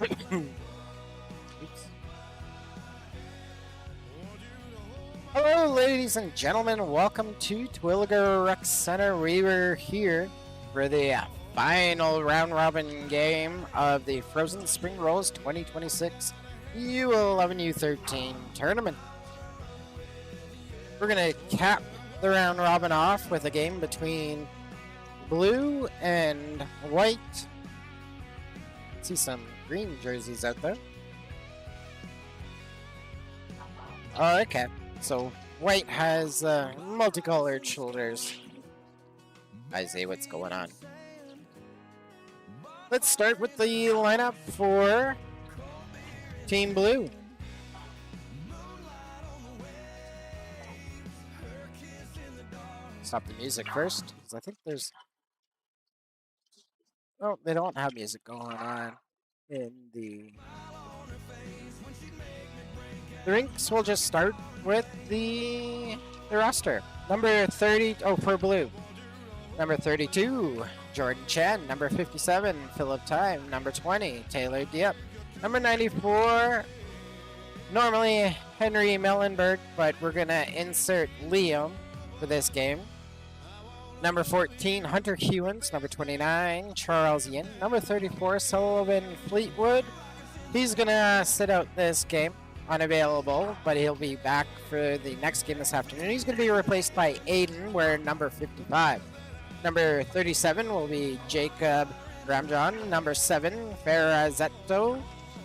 Oops. Hello, ladies and gentlemen. Welcome to Terwillegar Rec Centre. We were here for the final round robin game of the Frozen Spring Rolls 2026 U11 U13 tournament. We're going to cap the round robin off with a game between blue and white. See some green jerseys out there. Oh, okay. So white has multicolored shoulders. I see what's going on. Let's start with the lineup for Team Blue. Stop the music first, because I think there's... Oh, they don't have music going on in the rinks. We'll just start with the roster. Number 30, for blue. Number 32, Jordan Chen. Number 57, Philip Time. Number 20, Taylor Dieppe. Number 94, normally Henry Mellenberg, but we're going to insert Liam for this game. Number 14, Hunter Hewins. Number 29, Charles Yin. Number 34, Sullivan Fleetwood. He's going to sit out this game, unavailable, but he'll be back for the next game this afternoon. He's going to be replaced by Aiden, wearing number 55. Number 37 will be Jacob Ramjan. Number 7, Ferrazetto.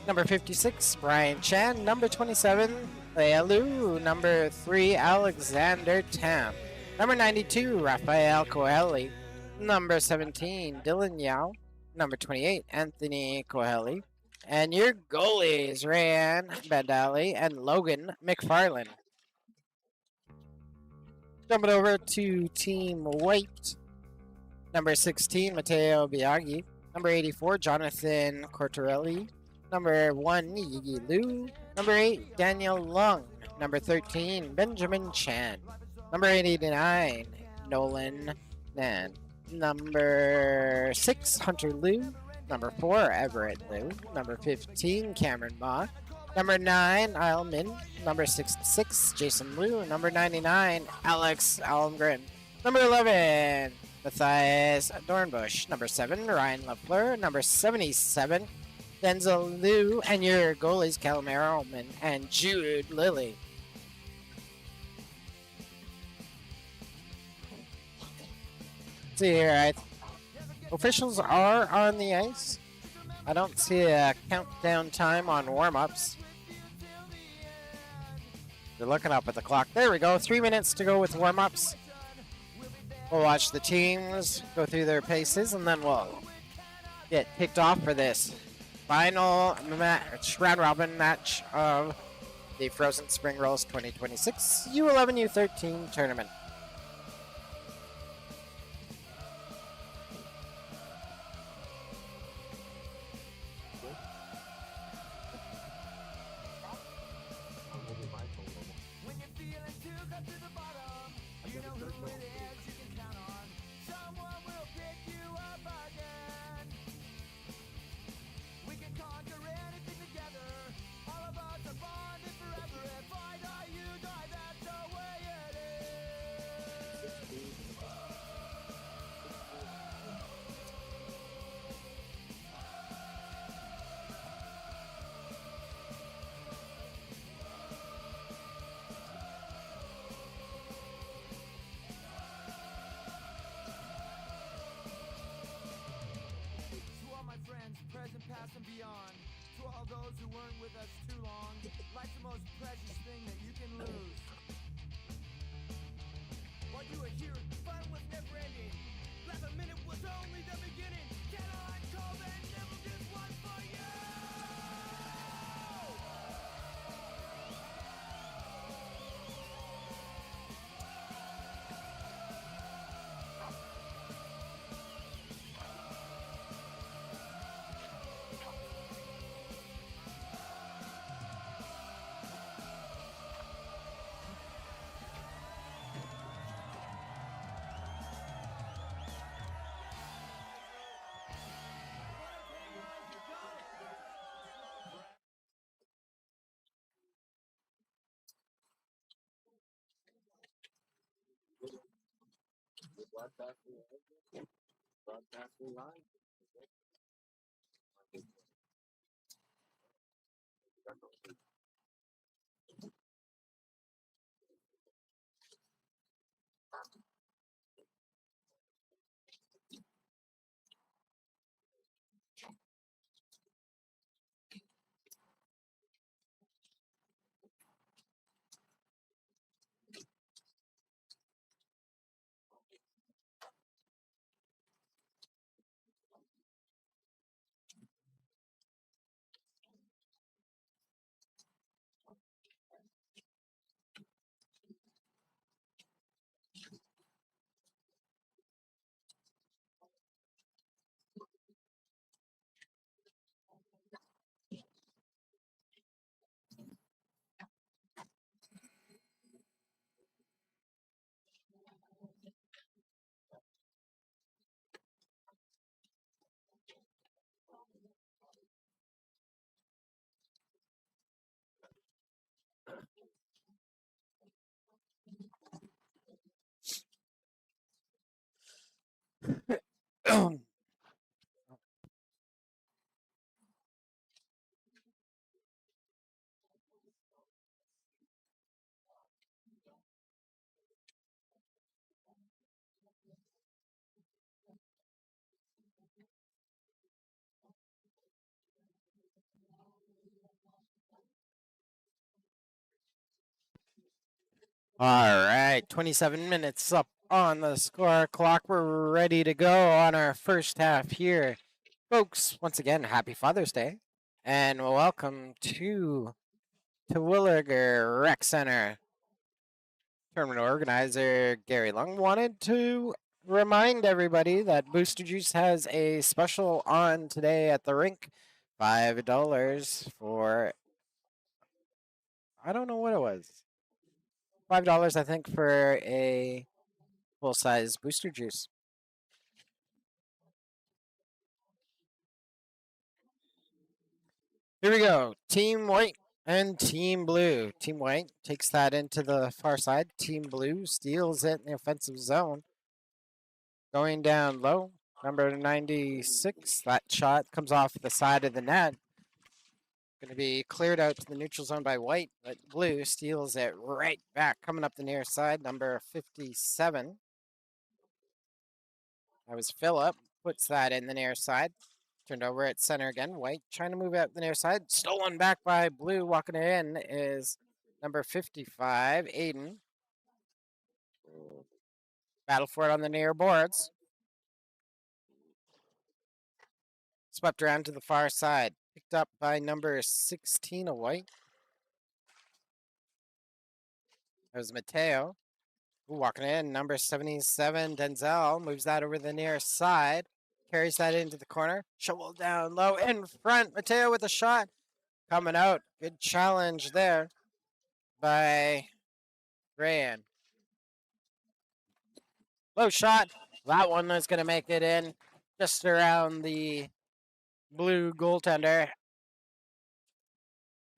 Number 56, Brian Chan. Number 27, Lea Lu. Number 3, Alexander Tam. Number 92, Rafael Coeli. Number 17, Dylan Yao. Number 28, Anthony Coeli. And your goalies, Rayan Badali and Logan McFarlane. Jumping over to Team White. Number 16, Matteo Biaggi. Number 84, Jonathan Cortorelli. Number 1, Yigi Lu. Number 8, Daniel Lung. Number 13, Benjamin Chan. Number 89, Nolan Nan. Number 6, Hunter Liu. Number 4, Everett Liu. Number 15, Cameron Ma. Number 9, Isle Min. Number 66, Jason Liu. Number 99, Alex Almgren. Number 11, Matthias Dornbush. Number 7, Ryan LaFleur. Number 77, Denzel Liu. And your goalies, Callum Errolman and Jude Lilly. See here, officials are on the ice. I don't see a countdown time on warm-ups. They're looking up at the clock. There we go. 3 minutes to go with warm-ups. We'll watch the teams go through their paces, and then we'll get kicked off for this final match, round-robin match of the Frozen Spring Rolls 2026 U11 U13 tournament. Present, past, and beyond. To all those who weren't with us too long, life's the most precious thing that you can lose. While you were here, fun was never ending. Last a minute was only the beginning. Caroline called and never did one for you. All right, 27 minutes up on the score clock. We're ready to go on our first half here. Folks, once again, happy Father's Day and welcome to Terwillegar Rec Centre. Tournament organizer Gary Lung wanted to remind everybody that Booster Juice has a special on today at the rink. $5 for, I don't know what it was. $5, I think, for a full size Booster Juice. Here we go. Team White and Team Blue. Team White takes that into the far side. Team Blue steals it in the offensive zone. Going down low. Number 96. That shot comes off the side of the net. Going to be cleared out to the neutral zone by White, but Blue steals it right back. Coming up the near side. Number 57. That was Phillip. Puts that in the near side. Turned over at center again. White trying to move out the near side. Stolen back by Blue. Walking it in is number 55, Aiden. Battle for it on the near boards. Swept around to the far side. Picked up by number 16 of White. That was Mateo. Walking in, number 77, Denzel. Moves that over the near side. Carries that into the corner. Shovel down low in front. Mateo with a shot. Coming out. Good challenge there by Rayan. Low shot. That one is going to make it in just around the Blue goaltender.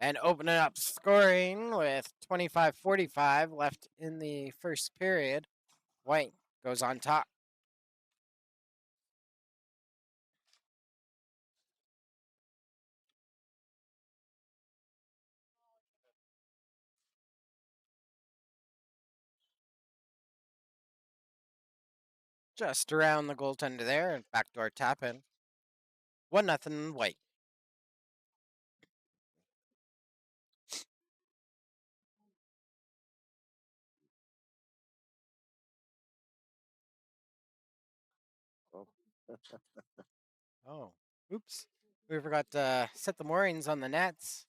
And opening up scoring with 25-45 left in the first period. White goes on top. Just around the goaltender there, and backdoor tap in. 1-0 White. Oh, oops. We forgot to set the moorings on the nets.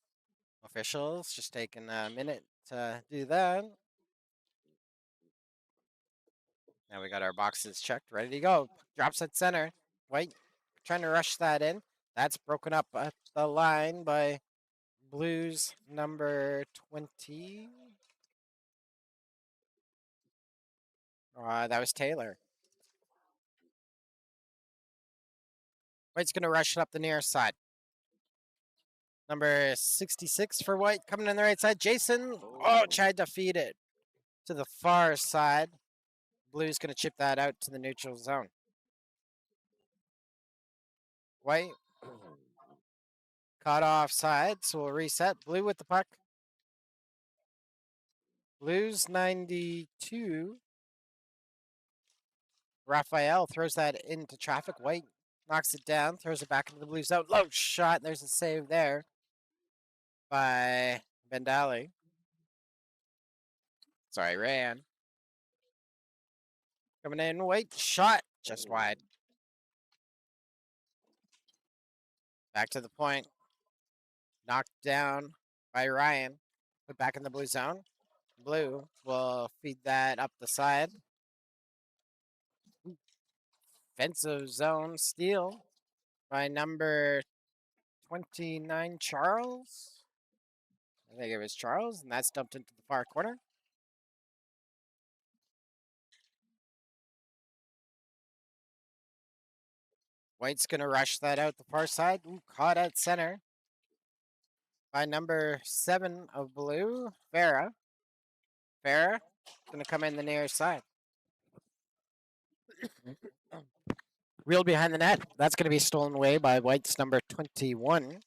Officials just taking a minute to do that. Now we got our boxes checked, ready to go. Drops at center. White trying to rush that in. That's broken up at the line by Blues number 20. That was Taylor. White's going to rush it up the near side. Number 66 for White coming in the right side. Jason, tried to feed it to the far side. Blue's going to chip that out to the neutral zone. White caught offside, so we'll reset. Blue with the puck. Blue's 92. Raphael throws that into traffic. White knocks it down, throws it back into the blue zone. Low shot. There's a save there by Bendali. Sorry, Ran. Coming in, White shot just wide. Back to the point. Knocked down by Ryan. Put back in the blue zone. Blue will feed that up the side. Offensive zone steal by number 29, Charles. I think it was Charles, and that's dumped into the far corner. White's going to rush that out the far side. Ooh, caught at center by number 7 of blue, Farah. Farah going to come in the near side. Reeled behind the net. That's going to be stolen away by White's number 21.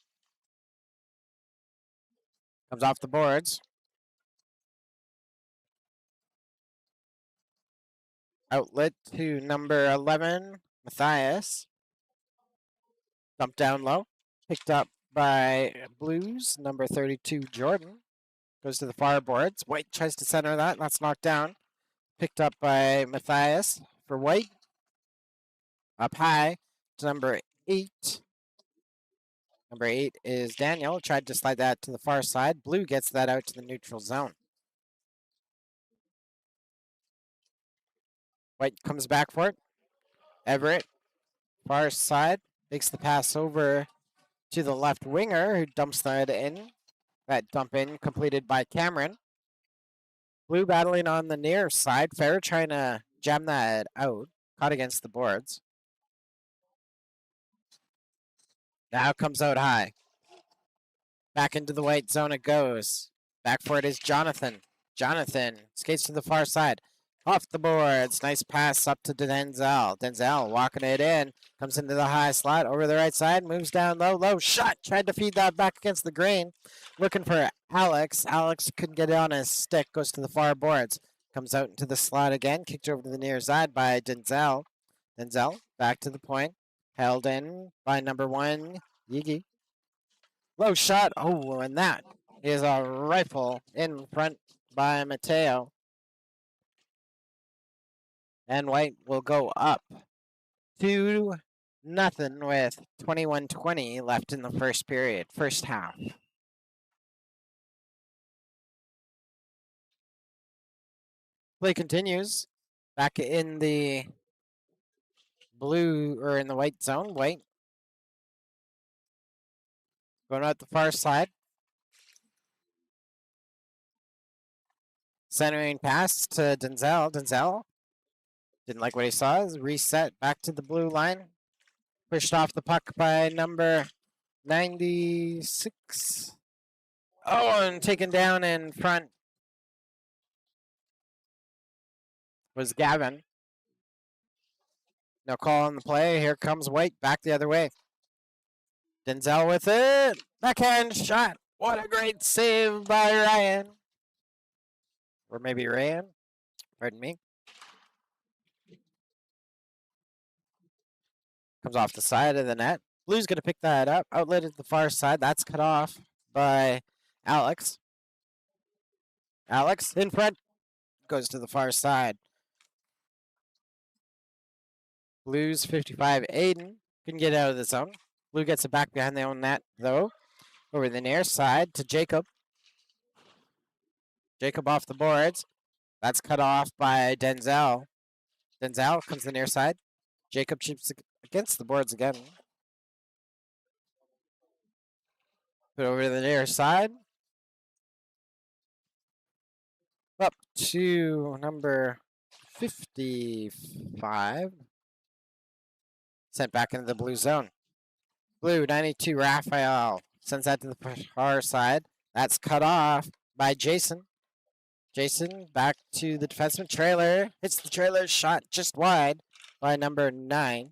Comes off the boards. Outlet to number 11, Matthias. Dumped down low. Picked up by Blues, number 32, Jordan. Goes to the far boards. White tries to center that. That's knocked down. Picked up by Matthias for White. Up high to number 8. Number 8 is Daniel. Tried to slide that to the far side. Blue gets that out to the neutral zone. White comes back for it. Everett, far side, makes the pass over to the left winger, who dumps that in. That dump in completed by Cameron. Blue battling on the near side. Fair trying to jam that out. Caught against the boards. Now comes out high. Back into the white zone it goes. Back for it is Jonathan. Jonathan skates to the far side. Off the boards. Nice pass up to Denzel. Denzel walking it in. Comes into the high slot over the right side. Moves down low. Low shot. Tried to feed that back against the grain. Looking for Alex. Alex couldn't get it on his stick. Goes to the far boards. Comes out into the slot again. Kicked over to the near side by Denzel. Denzel back to the point. Held in by number 1, Yigi. Low shot. Oh, and that is a rifle in front by Mateo. And White will go up 2-0 with 21:20 left in the first period, first half. Play continues. Back in the blue or in the white zone. White going out the far side. Centering pass to Denzel. Denzel didn't like what he saw. Reset back to the blue line. Pushed off the puck by number 96. Oh, and taken down in front was Gavin. No call on the play. Here comes White back the other way. Denzel with it. Backhand shot. What a great save by Ryan. Or maybe Ryan. Pardon me. Comes off the side of the net. Blue's going to pick that up. Outlet at the far side. That's cut off by Alex. Alex in front. Goes to the far side. Blues 55. Aiden couldn't get out of the zone. Blue gets it back behind their own net, though. Over the near side to Jacob. Jacob off the boards. That's cut off by Denzel. Denzel comes to the near side. Jacob chips against the boards again. Put over to the near side. Up to number 55. Sent back into the blue zone. Blue 92, Raphael. Sends that to the far side. That's cut off by Jason. Jason back to the defenseman. Trailer hits the trailer, shot just wide by number 9.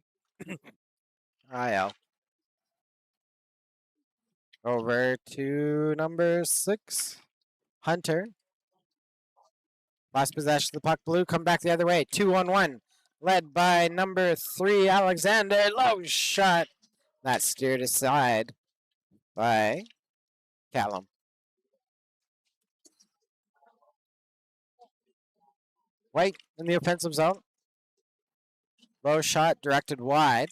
IL. Over to number 6. Hunter. Last possession of the puck. Blue come back the other way. 2-on-1. Led by number 3, Alexander. Low shot. That steered aside by Callum. White in the offensive zone. Low shot directed wide.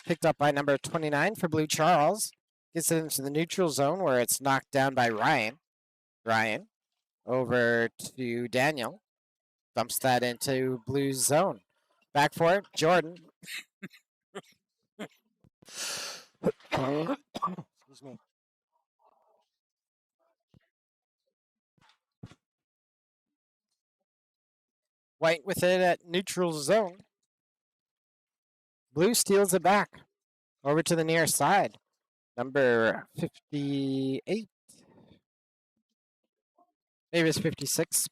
Picked up by number 29 for Blue Charles. Gets it into the neutral zone where it's knocked down by Ryan. Ryan over to Daniel. Dumps that into Blue's zone. Back for it, Jordan. Excuse me. White with it at neutral zone. Blue steals it back. Over to the near side. Number 58. Maybe it's 56.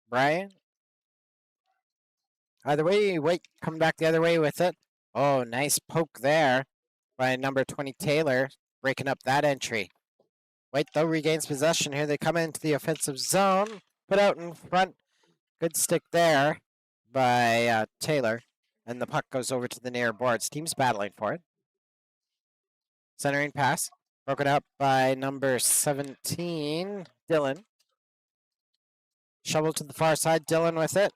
Brian. Either way, White coming back the other way with it. Oh, nice poke there by number 20, Taylor, breaking up that entry. White, though, regains possession here. They come into the offensive zone. Put out in front. Good stick there by Taylor. And the puck goes over to the near boards. Team's battling for it. Centering pass. Broken up by number 17, Dylan. Shovel to the far side. Dylan with it.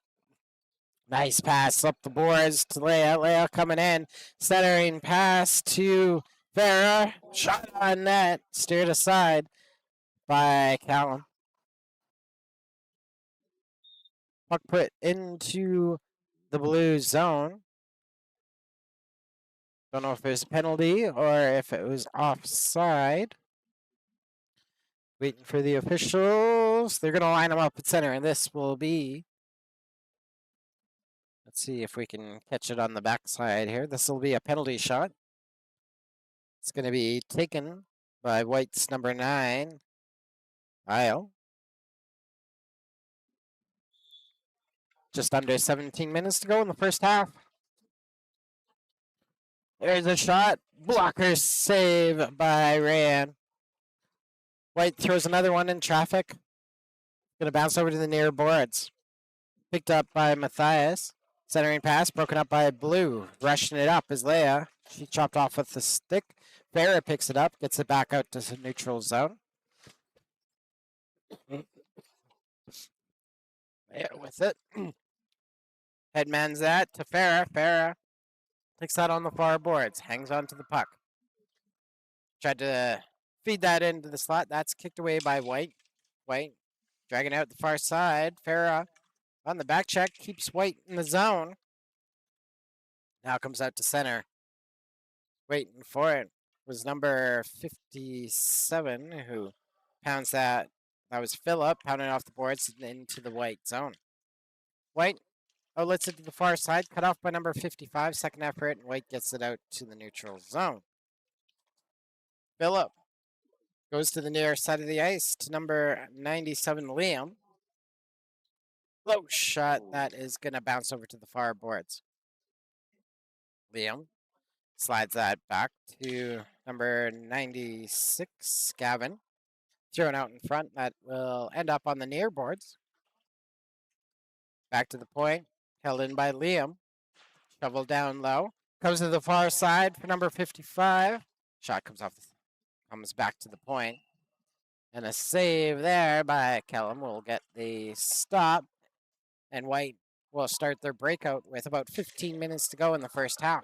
Nice pass up the boards to Leia. Leia coming in. Centering pass to Farah. Shot on net. Steered aside by Callum. Puck put into the blue zone. Don't know if it was a penalty or if it was offside. Waiting for the officials. They're going to line them up at center, and this will be... Let's see if we can catch it on the backside here. This will be a penalty shot. It's going to be taken by White's number 9, Isle. Just under 17 minutes to go in the first half. There's a shot. Blocker save by Rayan. White throws another one in traffic. Going to bounce over to the near boards. Picked up by Matthias. Centering pass, broken up by Blue. Rushing it up is Leia. She chopped off with the stick. Farah picks it up, gets it back out to the neutral zone. There with it. Headman's that to Farah. Farah takes that on the far boards. Hangs on to the puck. Tried to feed that into the slot. That's kicked away by White. White dragging out the far side. Farah on the back check. Keeps White in the zone. Now comes out to center. Waiting for it was number 57 who pounds that. That was Phillip pounding off the boards into the White zone. White outlets it to the far side. Cut off by number 55. Second effort. And White gets it out to the neutral zone. Phillip goes to the near side of the ice to number 97, Liam. Low shot. That is going to bounce over to the far boards. Liam slides that back to number 96, Gavin. Thrown out in front. That will end up on the near boards. Back to the point. Held in by Liam. Shovel down low. Comes to the far side for number 55. Shot comes back to the point. And a save there by Kellum will get the stop. And White will start their breakout with about 15 minutes to go in the first half.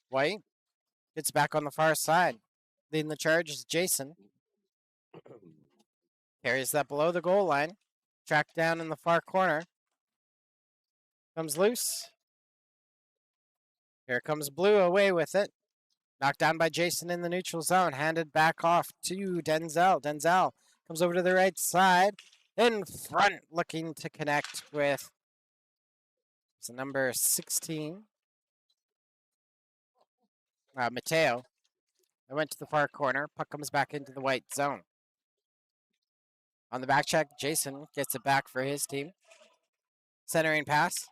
White gets back on the far side. Leading the charge is Jason. Carries that below the goal line. Tracked down in the far corner. Comes loose. Here comes Blue away with it. Knocked down by Jason in the neutral zone. Handed back off to Denzel. Denzel comes over to the right side. In front, looking to connect with number 16. Mateo. It went to the far corner. Puck comes back into the white zone. On the back check, Jason gets it back for his team. Centering pass.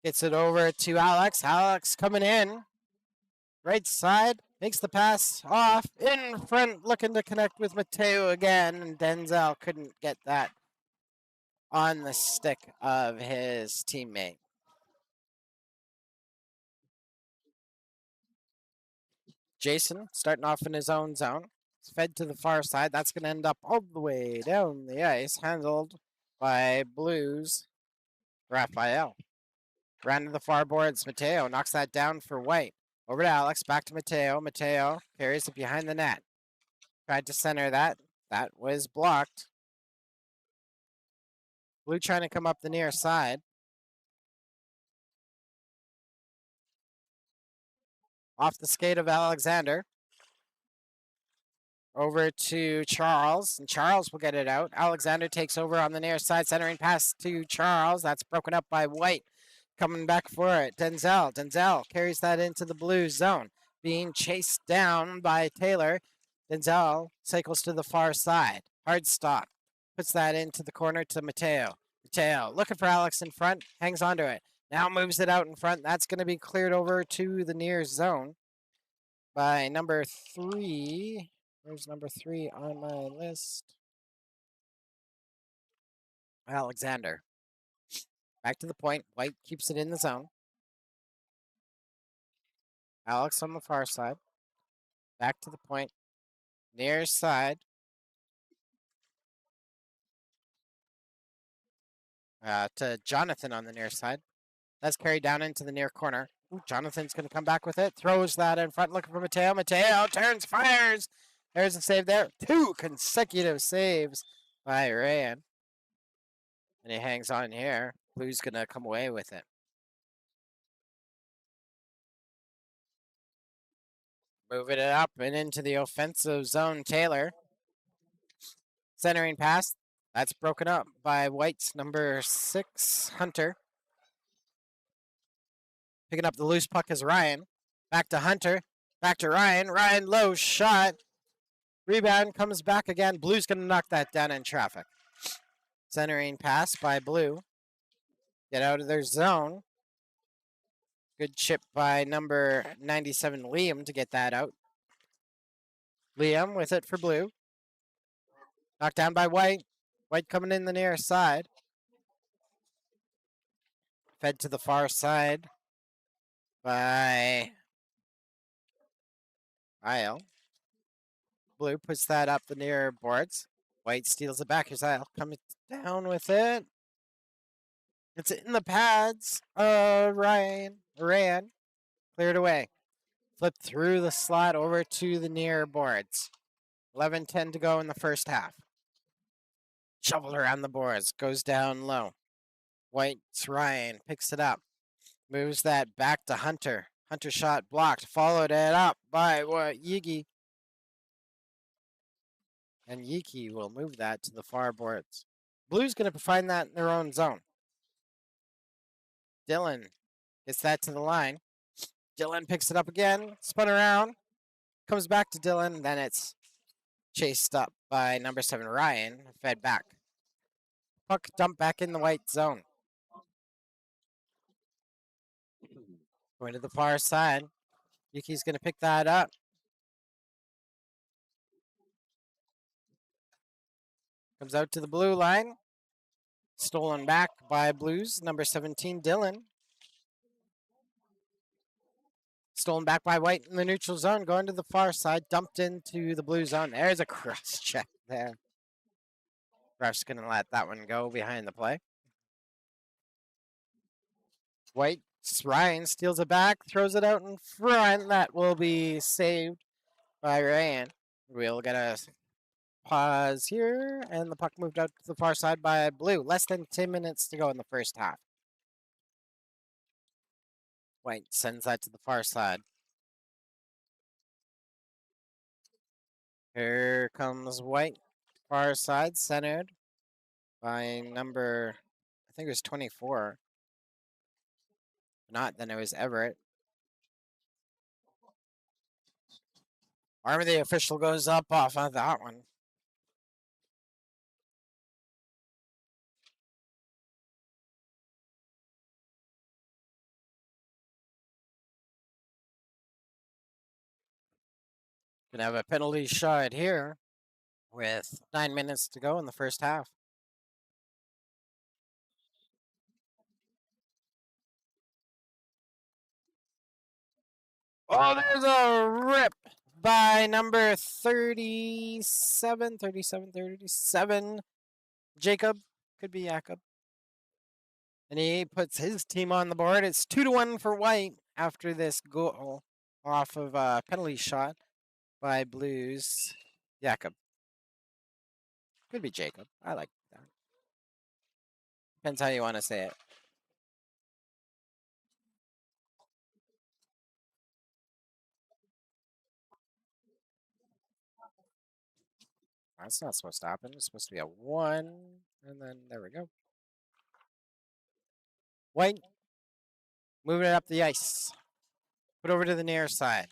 Gets it over to Alex. Alex coming in. Right side. Makes the pass off. In front, looking to connect with Mateo again. And Denzel couldn't get that on the stick of his teammate. Jason starting off in his own zone. It's fed to the far side. That's going to end up all the way down the ice. Handled by Blues Raphael. Ran to the far boards. Mateo knocks that down for White. Over to Alex. Back to Mateo. Mateo carries it behind the net. Tried to center that. That was blocked. Blue trying to come up the near side. Off the skate of Alexander. Over to Charles, and Charles will get it out. Alexander takes over on the near side, centering pass to Charles. That's broken up by White. Coming back for it, Denzel. Denzel carries that into the blue zone. Being chased down by Taylor. Denzel cycles to the far side. Hard stop. Puts that into the corner to Mateo. Mateo looking for Alex in front. Hangs onto it. Now moves it out in front. That's going to be cleared over to the near zone by number 3. Where's number 3 on my list? Alexander. Back to the point. White keeps it in the zone. Alex on the far side. Back to the point. Near side. To Jonathan on the near side. That's carried down into the near corner. Ooh, Jonathan's going to come back with it. Throws that in front, looking for Mateo. Mateo turns, fires. There's a save there. 2 consecutive saves by Ryan. And he hangs on here. Blue's going to come away with it. Moving it up and into the offensive zone, Taylor. Centering pass. That's broken up by White's number 6, Hunter. Picking up the loose puck is Ryan. Back to Hunter. Back to Ryan. Ryan low shot. Rebound comes back again. Blue's going to knock that down in traffic. Centering pass by Blue. Get out of their zone. Good chip by number 97, Liam, to get that out. Liam with it for Blue. Knocked down by White. White coming in the near side. Fed to the far side by Isle. Blue puts that up the near boards. White steals it back. Here's Isle coming down with it. It's in the pads. Ryan ran. Cleared away. Flipped through the slot over to the near boards. 11:10 to go in the first half. Shoveled around the boards. Goes down low. White's Ryan picks it up. Moves that back to Hunter. Hunter shot blocked. Followed it up by Yigi. And Yiki will move that to the far boards. Blue's going to find that in their own zone. Dylan gets that to the line. Dylan picks it up again. Spun around. Comes back to Dylan. Then it's chased up by number 7, Ryan. Fed back. Puck dumped back in the white zone. Going to the far side. Yuki's going to pick that up. Comes out to the blue line. Stolen back by Blues, number 17, Dylan. Stolen back by White in the neutral zone. Going to the far side. Dumped into the blue zone. There's a cross check there. Ref's going to let that one go behind the play. White, Ryan steals it back. Throws it out in front. That will be saved by Ryan. We'll get a pause here, and the puck moved out to the far side by Blue. Less than 10 minutes to go in the first half. White sends that to the far side. Here comes White. Far side, centered by number, I think it was 24. If not, then it was Everett. Arm of the official goes up off of that one. Gonna have a penalty shot here with 9 minutes to go in the first half. Oh, there's a rip by number 37. Jacob. Could be Jacob. And he puts his team on the board. It's 2-1 for White after this goal off of a penalty shot by Blues. Jacob. Could be Jacob. I like that. Depends how you want to say it. That's not supposed to happen. It's supposed to be a 1. And then there we go. White. Moving it up the ice. Put over to the near side.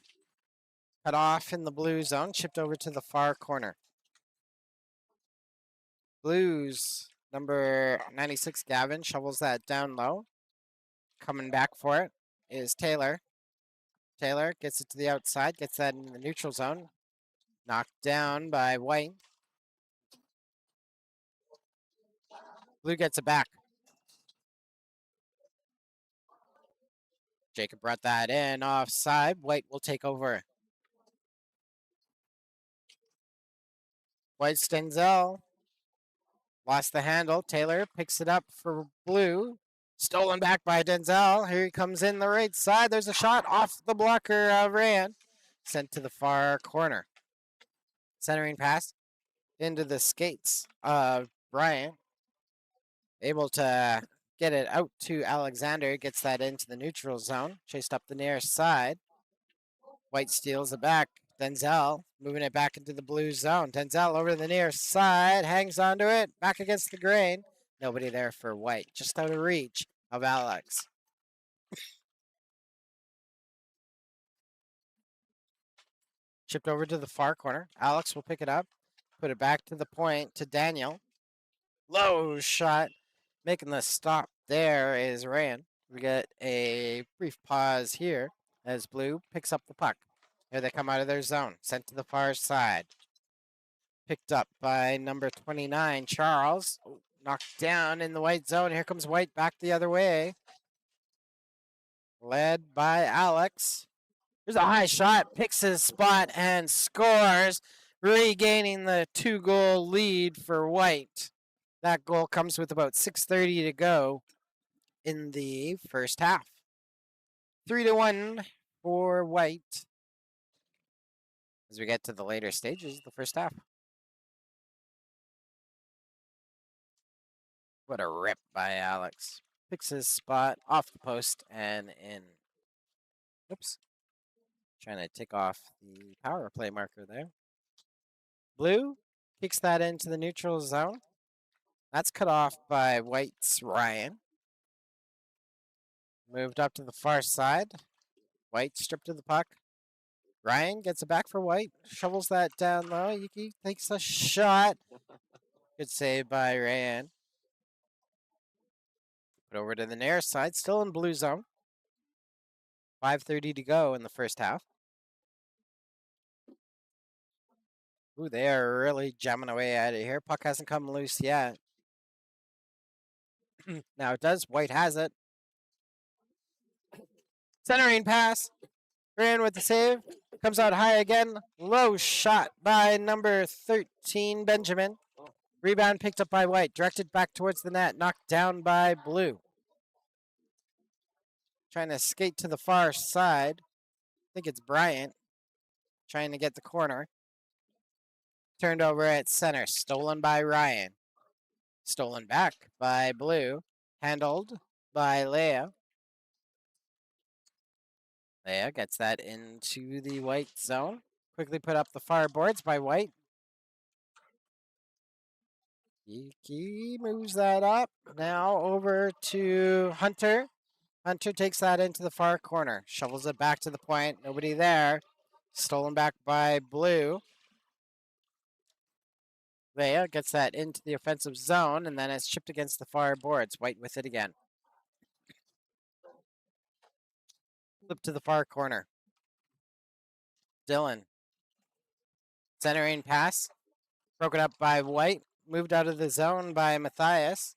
Cut off in the blue zone. Chipped over to the far corner. Blues. Number 96, Gavin, shovels that down low. Coming back for it is Taylor. Taylor gets it to the outside. Gets that in the neutral zone. Knocked down by White. Blue gets it back. Jacob brought that in offside. White will take over. White Stenzel lost the handle. Taylor picks it up for Blue. Stolen back by Denzel. Here he comes in the right side. There's a shot off the blocker of Rand. Sent to the far corner. Centering pass into the skates of Bryant. Able to get it out to Alexander. Gets that into the neutral zone. Chased up the near side. White steals it back. Denzel moving it back into the blue zone. Denzel over to the near side. Hangs onto it. Back against the grain. Nobody there for White. Just out of reach of Alex. Chipped over to the far corner. Alex will pick it up. Put it back to the point to Daniel. Low shot. Making the stop there is Ryan. We get a brief pause here as Blue picks up the puck. Here they come out of their zone. Sent to the far side. Picked up by number 29, Charles. Knocked down in the White zone. Here comes White back the other way. Led by Alex. There's a high shot. Picks his spot and scores. Regaining the 2-goal lead for White. That goal comes with about 6:30 to go in the first half. 3-1 for White as we get to the later stages of the first half. What a rip by Alex. Picks his spot off the post and in. Oops. Trying to take off the power play marker there. Blue kicks that into the neutral zone. That's cut off by White's Ryan. Moved up to the far side. White stripped of the puck. Ryan gets it back for White. Shovels that down low. Yuki takes a shot. Good save by Ryan. Put over to the near side. Still in blue zone. 5:30 to go in the first half. Ooh, they are really jamming away at it here. Puck hasn't come loose yet. Now it does. White has it. Centering pass. Ryan with the save. Comes out high again. Low shot by number 13, Benjamin. Rebound picked up by White. Directed back towards the net. Knocked down by Blue. Trying to skate to the far side. I think it's Bryant. Trying to get the corner. Turned over at center. Stolen by Ryan. Stolen back by Blue. Handled by Leia. Leia gets that into the White zone. Quickly put up the far boards by White. Yuki moves that up. Now over to Hunter. Hunter takes that into the far corner. Shovels it back to the point. Nobody there. Stolen back by Blue. Leia gets that into the offensive zone, and then it's chipped against the far boards. White with it again. Flip to the far corner. Dylan. Centering pass. Broken up by White. Moved out of the zone by Matthias.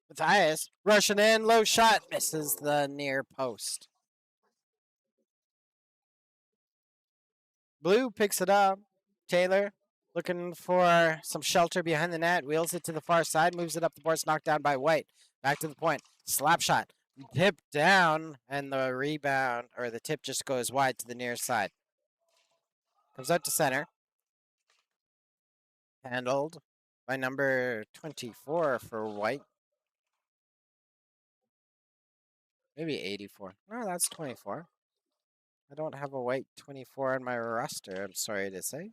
Matthias rushing in. Low shot. Misses the near post. Blue picks it up. Taylor looking for some shelter behind the net. Wheels it to the far side. Moves it up the boards. Knocked down by White. Back to the point. Slap shot. Tip down. And the rebound, or the tip just goes wide to the near side. Comes out to center. Handled by number 24 for White. Maybe 84. No, that's 24. I don't have a White 24 on my roster, I'm sorry to say.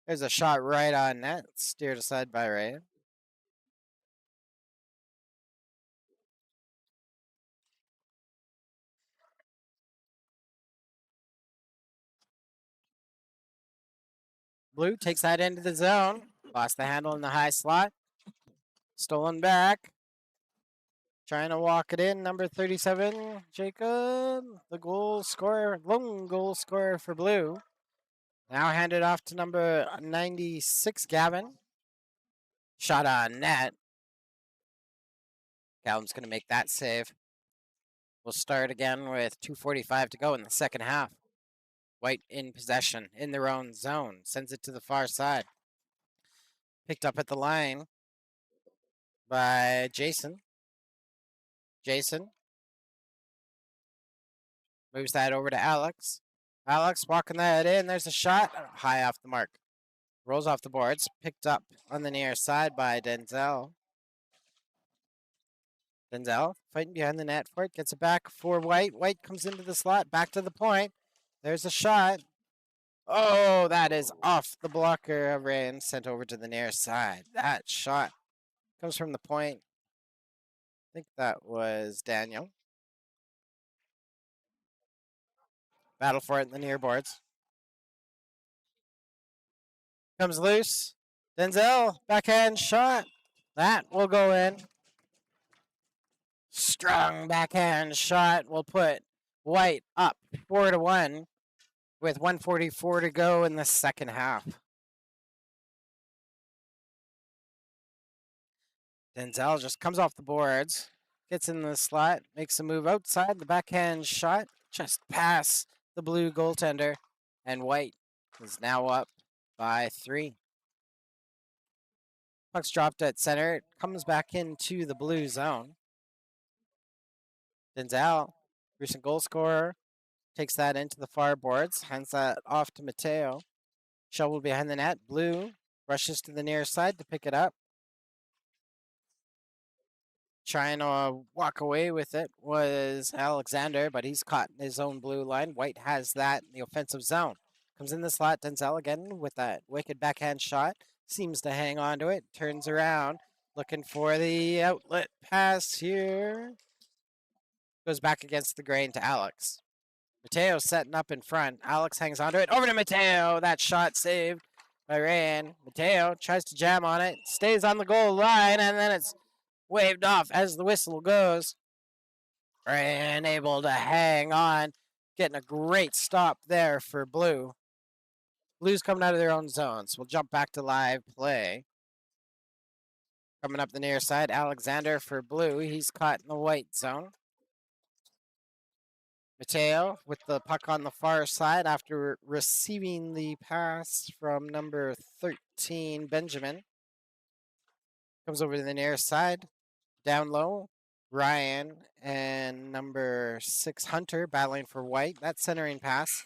There's a shot right on net. Steered aside by Ray. Blue takes that into the zone. Lost the handle in the high slot. Stolen back. Trying to walk it in. Number 37, Jacob. The goal scorer, lone goal scorer for Blue. Now handed off to number 96, Gavin. Shot on net. Callum's going to make that save. We'll start again with 2:45 to go in the second half. White in possession in their own zone. Sends it to the far side. Picked up at the line by Jason. Jason moves that over to Alex. Alex walking that in. There's a shot. High off the mark. Rolls off the boards. Picked up on the near side by Denzel. Denzel fighting behind the net for it. Gets it back for White. White comes into the slot. Back to the point. There's a shot. Oh, that is off the blocker of Rain. Sent over to the near side. That shot comes from the point. I think that was Daniel. Battle for it in the near boards. Comes loose. Denzel, backhand shot. That will go in. Strong backhand shot will put White up 4-1 with 1:44 to go in the second half. Denzel just comes off the boards, gets in the slot, makes a move outside. The backhand shot just past the Blue goaltender, and White is now up by 3. Puck's dropped at center. It comes back into the Blue zone. Denzel, recent goal scorer, takes that into the far boards, hands that off to Mateo. Shovel behind the net. Blue rushes to the near side to pick it up. Trying to walk away with it was Alexander, but he's caught in his own blue line. White has that in the offensive zone. Comes in the slot. Denzel again with that wicked backhand shot. Seems to hang on to it. Turns around. Looking for the outlet pass here. Goes back against the grain to Alex. Mateo setting up in front. Alex hangs onto it. Over to Mateo. That shot saved by Rayan. Mateo tries to jam on it. Stays on the goal line, and then it's waved off as the whistle goes. Rayan able to hang on. Getting a great stop there for Blue. Blue's coming out of their own zones. We'll jump back to live play. Coming up the near side, Alexander for Blue. He's caught in the White zone. Mateo with the puck on the far side after receiving the pass from number 13, Benjamin. Comes over to the near side. Down low, Ryan and number 6, Hunter, battling for White. That centering pass.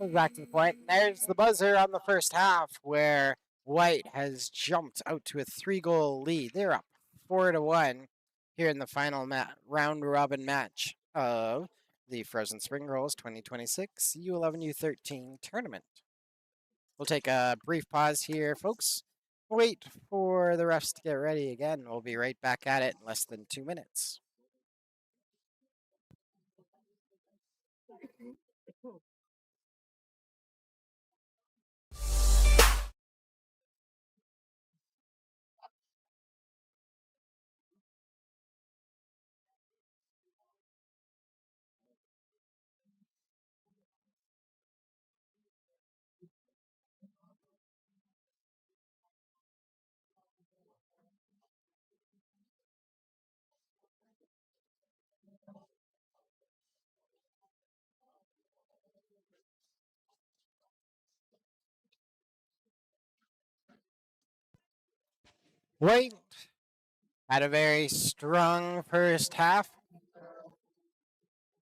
Goes back to the point. There's the buzzer on the first half where White has jumped out to a 3-goal lead. They're up 4-1 here in the final round-robin match of the Frozen Spring Rolls 2026 U11 U13 tournament. We'll take a brief pause here, folks. Wait for the refs to get ready again. We'll be right back at it in less than 2 minutes. White had a very strong first half.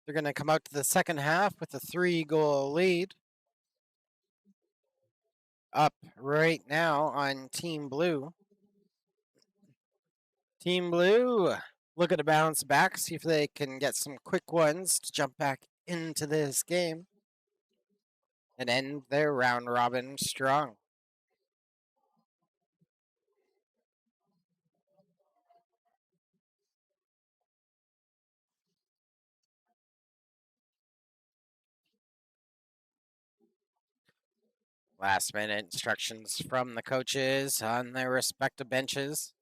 They're going to come out to the second half with a 3-goal lead. Up right now on Team Blue. Team Blue looking to bounce back, see if they can get some quick ones to jump back into this game and end their round robin strong. Last minute instructions from the coaches on their respective benches.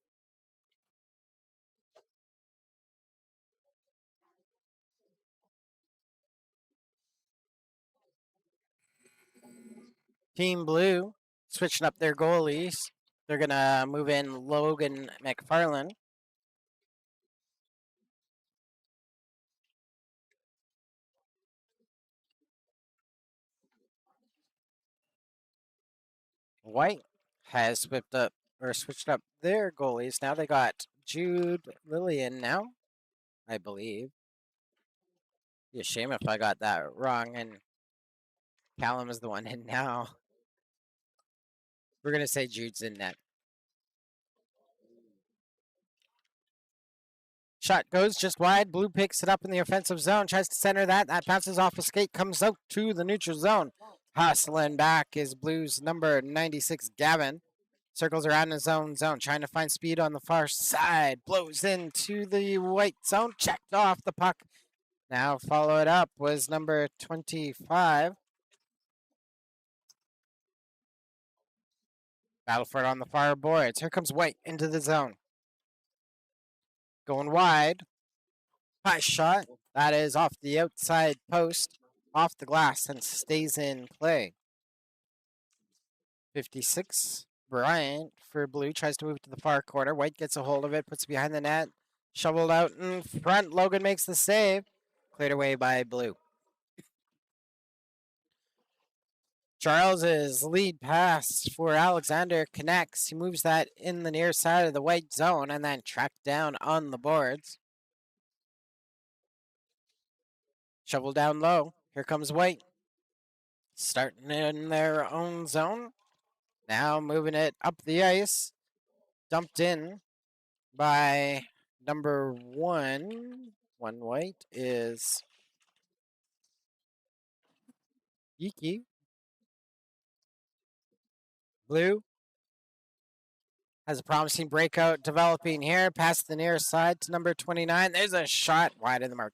Team Blue switching up their goalies. They're going to move in Logan McFarland. White has switched up their goalies. Now they got Jude Lillian now, I believe. Be a shame if I got that wrong and Callum is the one in now. We're going to say Jude's in net. Shot goes just wide. Blue picks it up in the offensive zone. Tries to center that. That bounces off a skate. Comes out to the neutral zone. Hustling back is Blues number 96, Gavin. Circles around his own zone. Trying to find speed on the far side. Blows into the white zone. Checked off the puck. Now followed up was number 25. Battle for it on the far boards. Here comes White into the zone. Going wide. High shot. That is off the outside post, off the glass, and stays in play. 56. Bryant for Blue tries to move to the far corner. White gets a hold of it, puts it behind the net. Shoveled out in front. Logan makes the save. Cleared away by Blue. Charles's lead pass for Alexander connects. He moves that in the near side of the white zone and then tracked down on the boards. Shovel down low. Here comes White. Starting in their own zone. Now moving it up the ice. Dumped in by number 1. One White is Geeky. Blue has a promising breakout developing here. Past the near side to number 29. There's a shot wide of the mark.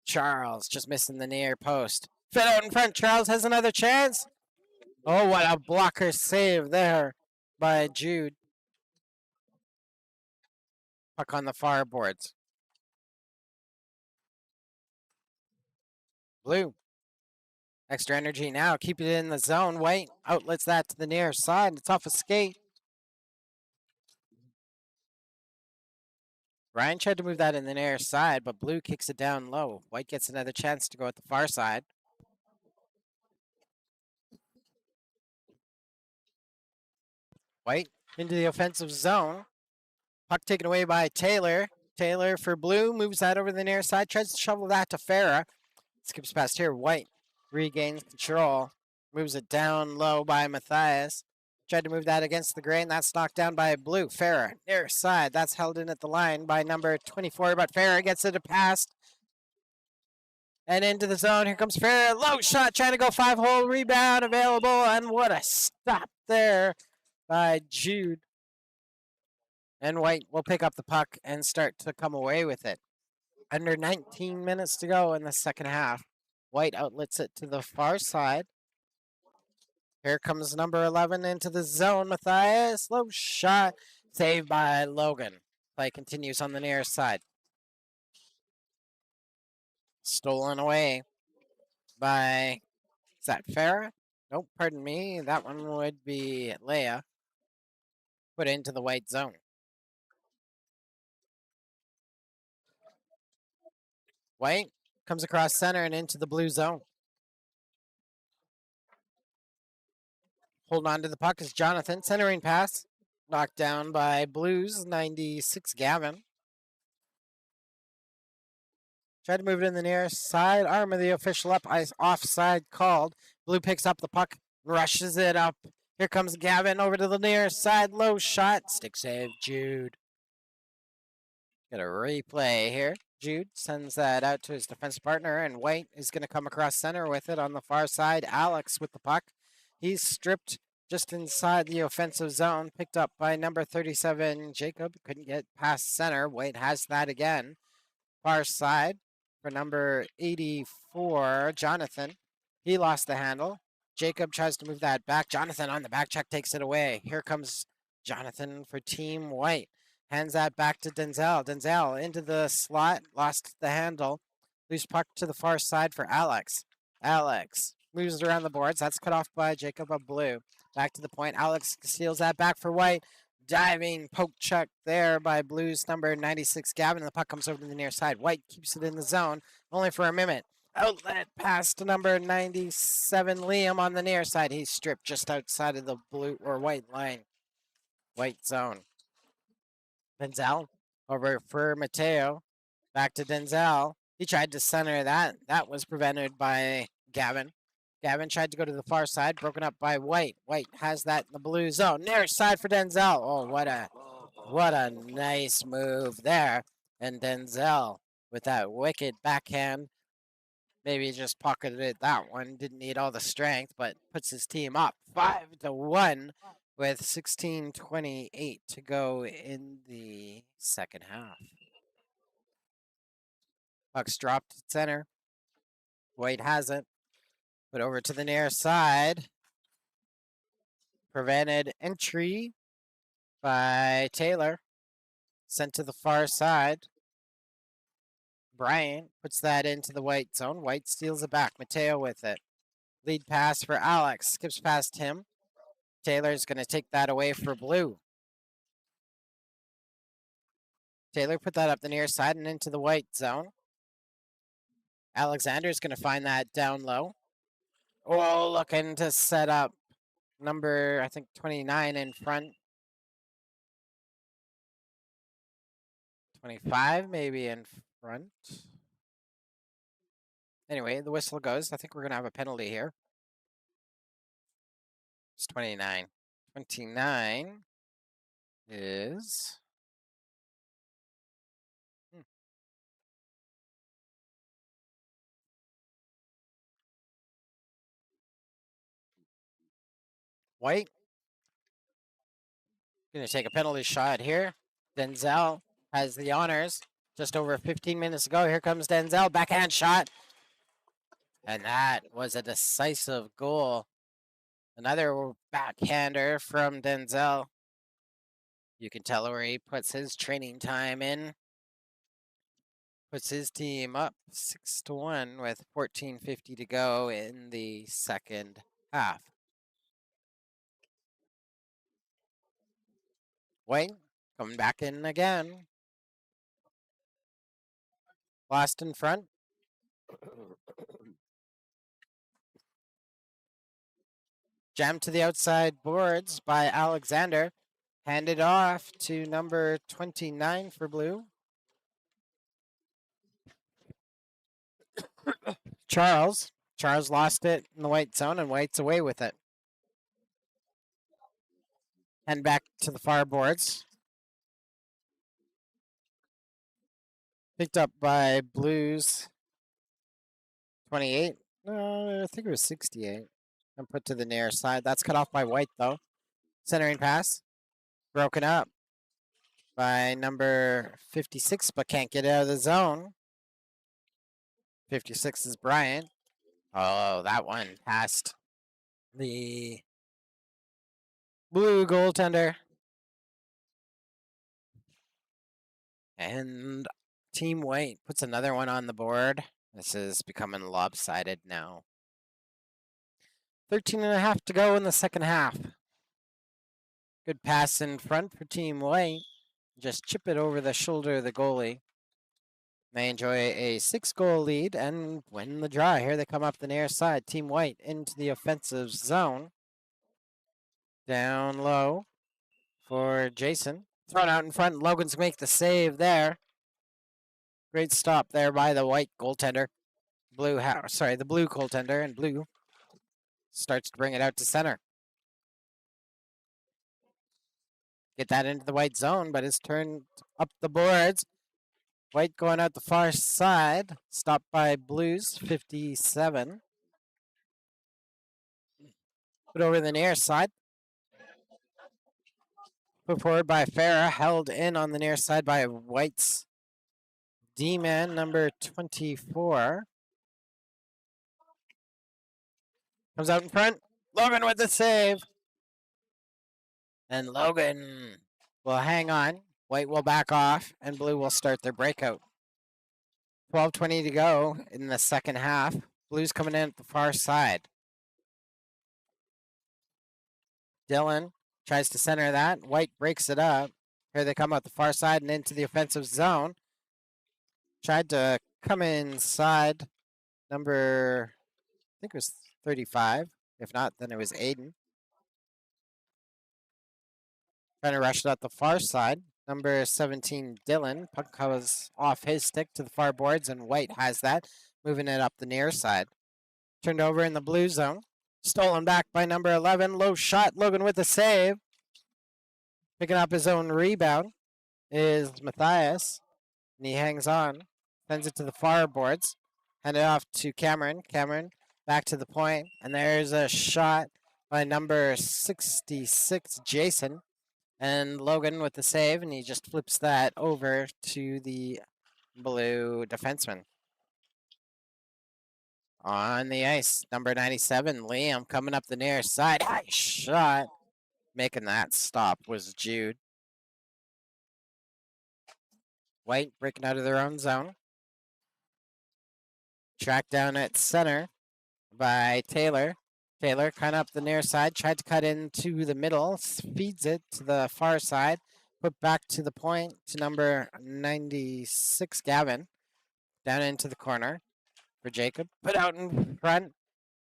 Charles just missing the near post. Fit out in front. Charles has another chance. Oh, what a blocker save there by Jude. Puck on the far boards. Blue. Extra energy now. Keep it in the zone. White outlets that to the near side. It's off a skate. Ryan tried to move that in the near side, but Blue kicks it down low. White gets another chance to go at the far side. White into the offensive zone. Puck taken away by Taylor. Taylor for Blue moves that over the near side. Tries to shovel that to Farah. Skips past here. White regains control. Moves it down low by Matthias. Tried to move that against the grain. That's knocked down by Blue. Farah, near side. That's held in at the line by number 24, but Farah gets it past. And into the zone. Here comes Farah. Low shot. Trying to go 5-hole rebound available. And what a stop there by Jude. And White will pick up the puck and start to come away with it. Under 19 minutes to go in the second half. White outlets it to the far side. Here comes number 11 into the zone. Matthias, low shot. Saved by Logan. Play continues on the near side. Stolen away by, is that Farah? Nope, pardon me. That one would be Leia. Put into the white zone. White comes across center and into the blue zone. Holding on to the puck is Jonathan. Centering pass. Knocked down by Blues, 96 Gavin. Tried to move it in the near side. Arm of the official up. Offside called. Blue picks up the puck. Rushes it up. Here comes Gavin over to the near side. Low shot. Stick save, Jude. Got a replay here. Jude sends that out to his defensive partner, and White is going to come across center with it on the far side. Alex with the puck. He's stripped just inside the offensive zone. Picked up by number 37, Jacob. Couldn't get past center. White has that again. Far side for number 84, Jonathan. He lost the handle. Jacob tries to move that back. Jonathan on the back check takes it away. Here comes Jonathan for Team White. Hands that back to Denzel. Denzel into the slot. Lost the handle. Loose puck to the far side for Alex. Alex moves around the boards. That's cut off by Jacob of Blue. Back to the point. Alex steals that back for White. Diving poke check there by Blues number 96, Gavin. The puck comes over to the near side. White keeps it in the zone, only for a minute. Outlet pass to number 97, Liam on the near side. He's stripped just outside of the blue or white line. White zone. Denzel over for Mateo. Back to Denzel. He tried to center that. That was prevented by Gavin. Gavin tried to go to the far side, broken up by White. White has that in the blue zone. Near side for Denzel. Oh, what a nice move there. And Denzel with that wicked backhand. Maybe just pocketed that one. Didn't need all the strength, but puts his team up 5-1 with 16:28 to go in the second half. Puck's dropped at center. White has it. Put over to the near side. Prevented entry by Taylor. Sent to the far side. Bryant puts that into the White zone. White steals it back. Mateo with it. Lead pass for Alex. Skips past him. Taylor's going to take that away for Blue. Taylor put that up the near side and into the White zone. Alexander's going to find that down low. Oh, looking to set up number, I think, 29 in front. 25 maybe in front. Anyway, the whistle goes. I think we're going to have a penalty here. It's 29. 29 is... White. Going to take a penalty shot here. Denzel has the honors. Just over 15 minutes ago. Here comes Denzel. Backhand shot. And that was a decisive goal. Another backhander from Denzel. You can tell where he puts his training time in. Puts his team up 6-1 with 14:50 to go in the second half. White coming back in again. Lost in front. Jammed to the outside boards by Alexander. Handed off to number 29 for Blue. Charles. Charles lost it in the White zone, and White's away with it. And back to the far boards. Picked up by Blues 28. I think it was 68. And put to the near side. That's cut off by White, though. Centering pass. Broken up by number 56, but can't get out of the zone. 56 is Bryant. Oh, that one past the Blue goaltender. And Team White puts another one on the board. This is becoming lopsided now. 13.5 to go in the second half. Good pass in front for Team White. Just chip it over the shoulder of the goalie. They enjoy a 6-goal lead and win the draw. Here they come up the near side. Team White into the offensive zone. Down low for Jason. Thrown out in front. Logan's make the save there. Great stop there by the white goaltender. The blue goaltender, and blue starts to bring it out to center. Get that into the white zone, but it's turned up the boards. White going out the far side. Stopped by Blues, 57. Put over the near side. Put forward by Farah. Held in on the near side by White's D-man, number 24. Comes out in front. Logan with the save. And Logan will hang on. White will back off, and blue will start their breakout. 12:20 to go in the second half. Blues coming in at the far side. Dylan tries to center that. White breaks it up. Here they come out the far side and into the offensive zone. Tried to come inside. Number, I think it was 35. If not, then it was Aiden. Trying to rush it out the far side. Number 17, Dylan. Puck goes off his stick to the far boards, and White has that, moving it up the near side. Turned over in the blue zone. Stolen back by number 11. Low shot. Logan with a save. Picking up his own rebound is Matthias, and he hangs on. Sends it to the far boards. Hand it off to Cameron. Cameron back to the point, and there's a shot by number 66, Jason. And Logan with the save, and he just flips that over to the blue defenseman. On the ice, number 97, Liam, coming up the near side. High shot. Making that stop was Jude. White breaking out of their own zone. Tracked down at center by Taylor. Taylor kind of up the near side, tried to cut into the middle, feeds it to the far side, put back to the point to number 96, Gavin. Down into the corner for Jacob. Put out in front.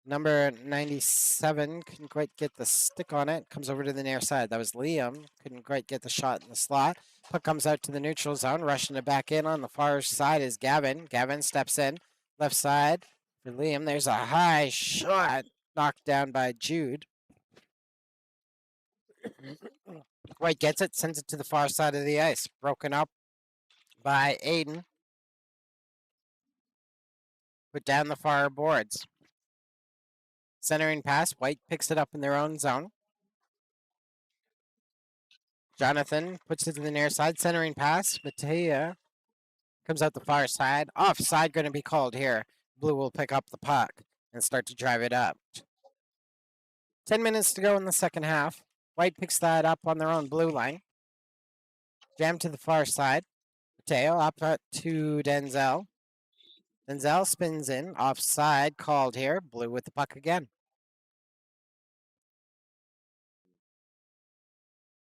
Number 97 couldn't quite get the stick on it. Comes over to the near side. That was Liam. Couldn't quite get the shot in the slot. Puck comes out to the neutral zone. Rushing it back in on the far side is Gavin. Gavin steps in. Left side for Liam. There's a high shot. Knocked down by Jude. White gets it. Sends it to the far side of the ice. Broken up by Aiden. Put down the far boards. Centering pass. White picks it up in their own zone. Jonathan puts it to the near side. Centering pass. Matea comes out the far side. Offside going to be called here. Blue will pick up the puck and start to drive it up. 10 minutes to go in the second half. White picks that up on their own blue line. Jam to the far side. Mateo up to Denzel. Denzel spins in. Offside called here. Blue with the puck again.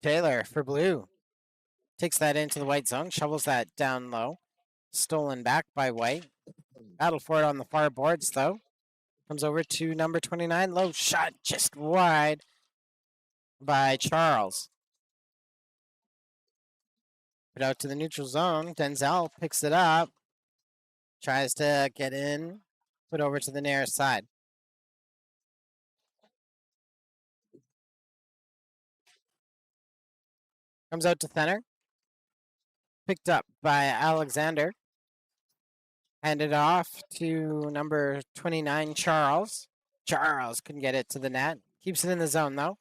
Taylor for blue. Takes that into the white zone. Shovels that down low. Stolen back by White. Battle for it on the far boards though. Comes over to number 29. Low shot just wide by Charles. Put out to the neutral zone. Denzel picks it up. Tries to get in. Put over to the near side. Comes out to center. Picked up by Alexander. Handed off to number 29, Charles. Charles couldn't get it to the net. Keeps it in the zone, though.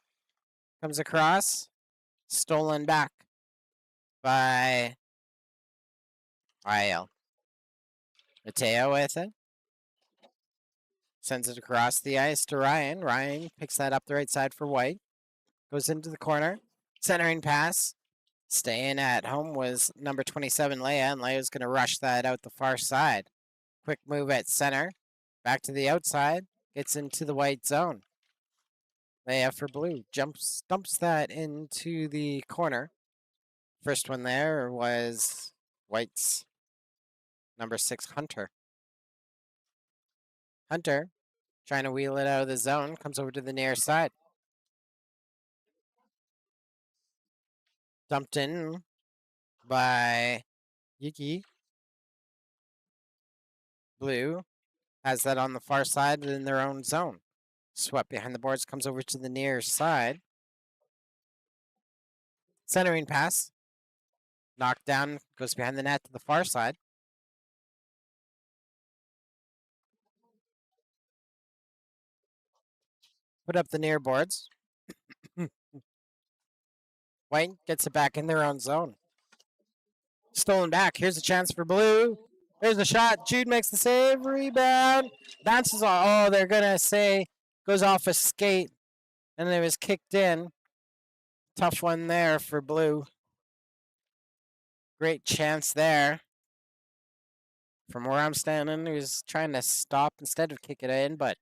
Comes across. Stolen back by Ryle. Mateo with it. Sends it across the ice to Ryan. Ryan picks that up the right side for White. Goes into the corner. Centering pass. Staying at home was number 27, Leia, and Leia's going to rush that out the far side. Quick move at center. Back to the outside. Gets into the white zone. Leia for blue. Dumps that into the corner. First one there was White's number 6, Hunter. Hunter trying to wheel it out of the zone. Comes over to the near side. Dumped in by Yuki. Blue has that on the far side in their own zone. Swept behind the boards, comes over to the near side. Centering pass. Knocked down, goes behind the net to the far side. Put up the near boards. White gets it back in their own zone. Stolen back. Here's a chance for Blue. There's a shot. Jude makes the save. Rebound. Bounces off. Oh, they're going to say goes off a skate. And it was kicked in. Tough one there for Blue. Great chance there. From where I'm standing, he was trying to stop instead of kick it in, but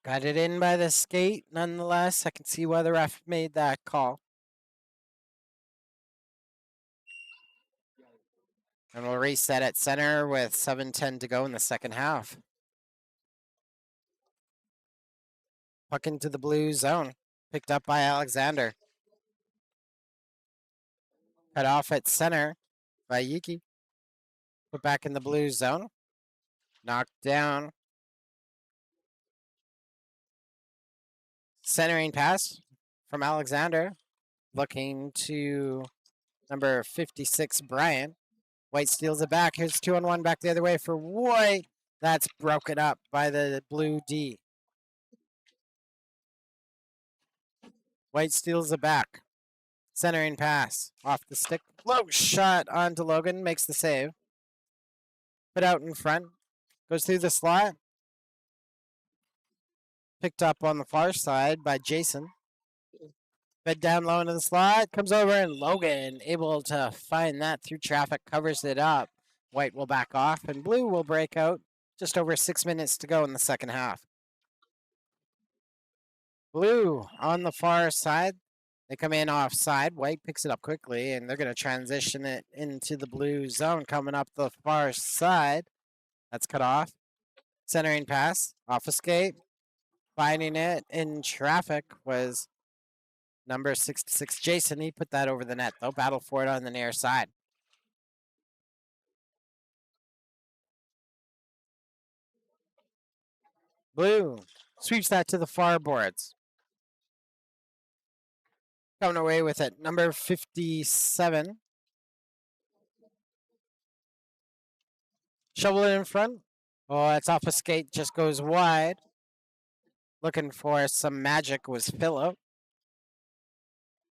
got it in by the skate. Nonetheless, I can see why the ref made that call. And we'll reset at center with 7:10 to go in the second half. Puck into the blue zone. Picked up by Alexander. Cut off at center by Yuki. Put back in the blue zone. Knocked down. Centering pass from Alexander. Looking to number 56, Brian. White steals it back. Here's 2-on-1 back the other way for White. That's broken up by the blue D. White steals it back. Centering pass. Off the stick. Low shot onto Logan. Makes the save. Put out in front. Goes through the slot. Picked up on the far side by Jason. Fed down low into the slot. Comes over and Logan able to find that through traffic. Covers it up. White will back off and Blue will break out. Just over 6 minutes to go in the second half. Blue on the far side. They come in offside. White picks it up quickly, and they're going to transition it into the blue zone coming up the far side. That's cut off. Centering pass. Off a skate. Finding it in traffic was number 66, Jason. He put that over the net, though. Battle for it on the near side. Blue sweeps that to the far boards. Coming away with it, number 57. Shovel it in front. Oh, it's off a skate, just goes wide. Looking for some magic was Phillip.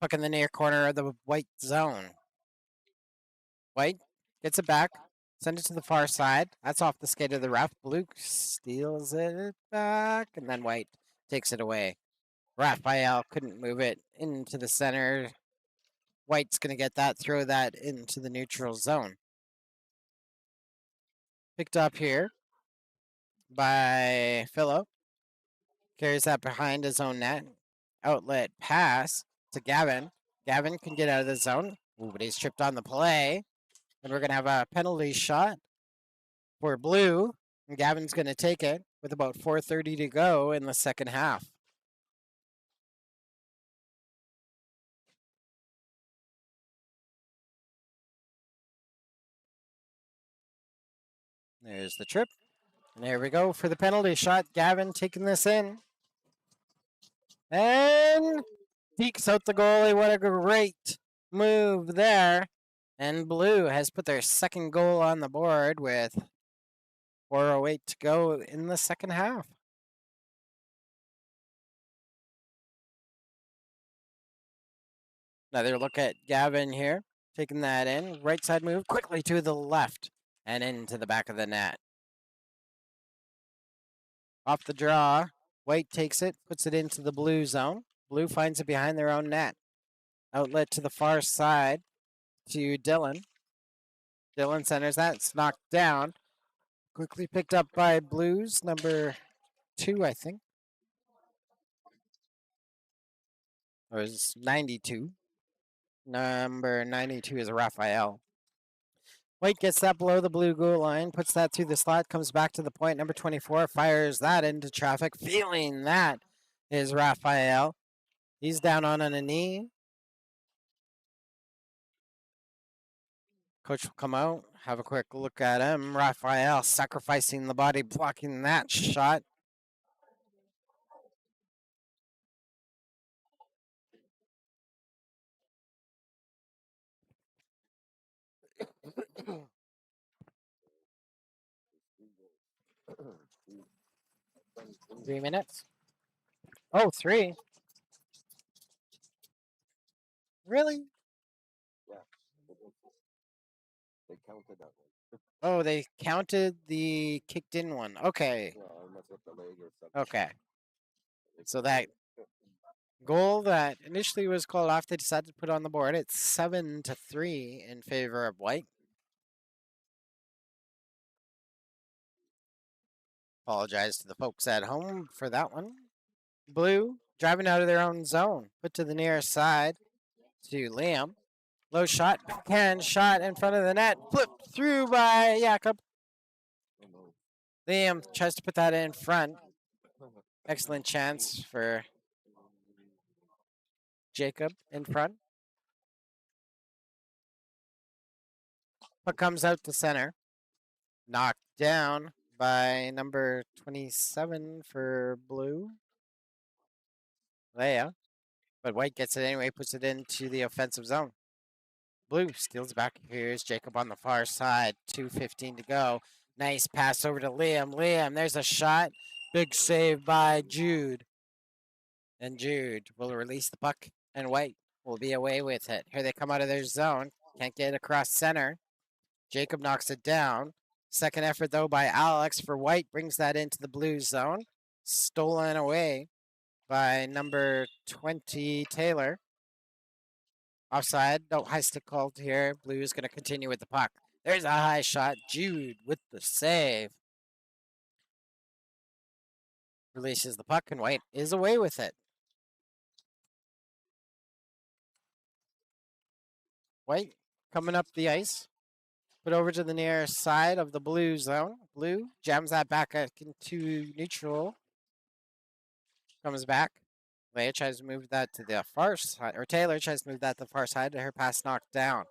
Puck in the near corner of the white zone. White gets it back. Send it to the far side. That's off the skate of the ref. Blue steals it back, and then White takes it away. Raphael couldn't move it into the center. White's going to get that, throw that into the neutral zone. Picked up here by Phillip. Carries that behind his own net. Outlet pass to Gavin. Gavin can get out of the zone. Ooh, but he's tripped on the play. And we're going to have a penalty shot for Blue. And Gavin's going to take it with about 4:30 to go in the second half. There's the trip. And there we go for the penalty shot. Gavin taking this in. And peeks out the goalie. What a great move there. And Blue has put their second goal on the board with 4:08 to go in the second half. Another look at Gavin here. Taking that in. Right side move quickly to the left and into the back of the net. Off the draw. White takes it, puts it into the blue zone. Blue finds it behind their own net. Outlet to the far side to Dylan. Dylan centers that. It's knocked down. Quickly picked up by Blues, number 2, I think. Or is 92. Number 92 is Raphael. White gets that below the blue goal line, puts that through the slot, comes back to the point. Number 24 fires that into traffic. Feeling that is Raphael. He's down on a knee. Coach will come out, have a quick look at him. Raphael sacrificing the body, blocking that shot. Three minutes. Oh, three. Really? They counted that one. Oh, they counted the kicked in one. Okay. Yeah, I messed up the leg or something. Okay. So that goal that initially was called off, they decided to put on the board. It's 7-3 in favor of White. Apologize to the folks at home for that one. Blue driving out of their own zone. Put to the near side to Liam. Low shot, backhand shot in front of the net. Flipped through by Jakob. Liam tries to put that in front. Excellent chance for Jacob in front. Puck comes out to center. Knocked down by number 27 for Blue. Leia. But White gets it anyway, puts it into the offensive zone. Blue steals back. Here's Jacob on the far side. 2:15 to go. Nice pass over to Liam. Liam, there's a shot. Big save by Jude. And Jude will release the puck, and White will be away with it. Here they come out of their zone. Can't get it across center. Jacob knocks it down. Second effort, though, by Alex for White. Brings that into the blue zone. Stolen away by number 20, Taylor. Offside. No high stick called here. Blue is going to continue with the puck. There's a high shot. Jude with the save. Releases the puck, and White is away with it. White coming up the ice. Put over to the near side of the blue zone. Blue jams that back into neutral. Comes back. Leia tries to move that to the far side, or Taylor tries to move that to the far side. Her pass knocked down.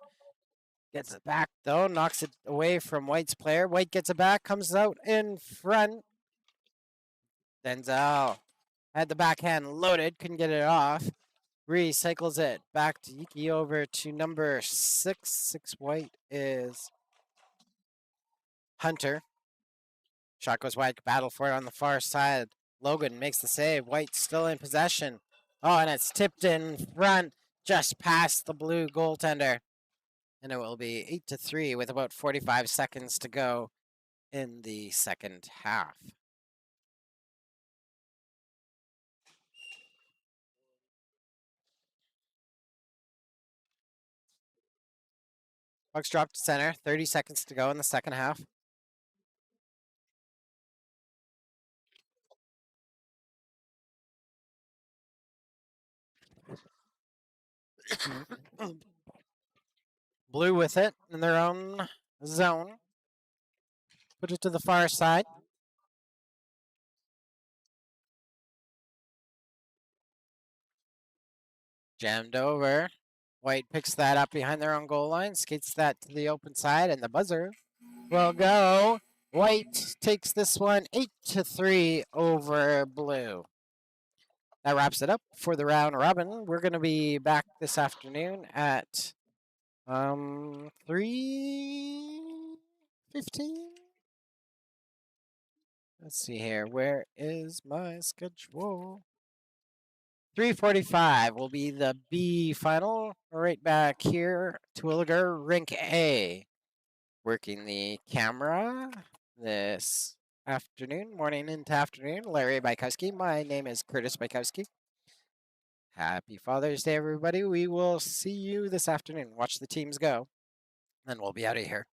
Gets it back though, knocks it away from White's player. White gets it back, comes out in front. Denzel had the backhand loaded, couldn't get it off. Recycles it back to Yuki over to number 6. 6 White is Hunter. Shot goes wide, battle for it on the far side. Logan makes the save. White still in possession. Oh, and it's tipped in front, just past the blue goaltender. And it will be 8-3 with about 45 seconds to go in the second half. Puck's dropped to center. 30 seconds to go in the second half. Blue with it in their own zone. Put it to the far side. Jammed over. White picks that up behind their own goal line, skates that to the open side, and the buzzer will go. White takes this one 8-3 over Blue. That wraps it up for the round robin. We're going to be back this afternoon at 3:15. Let's see here. Where is my schedule? 3:45 will be the B final. Right back here, Terwillegar Rec A. Working the camera this afternoon, morning into afternoon. Larry Bykowski. My name is Curtis Bykowski. Happy Father's Day, everybody. We will see you this afternoon. Watch the teams go. Then we'll be out of here.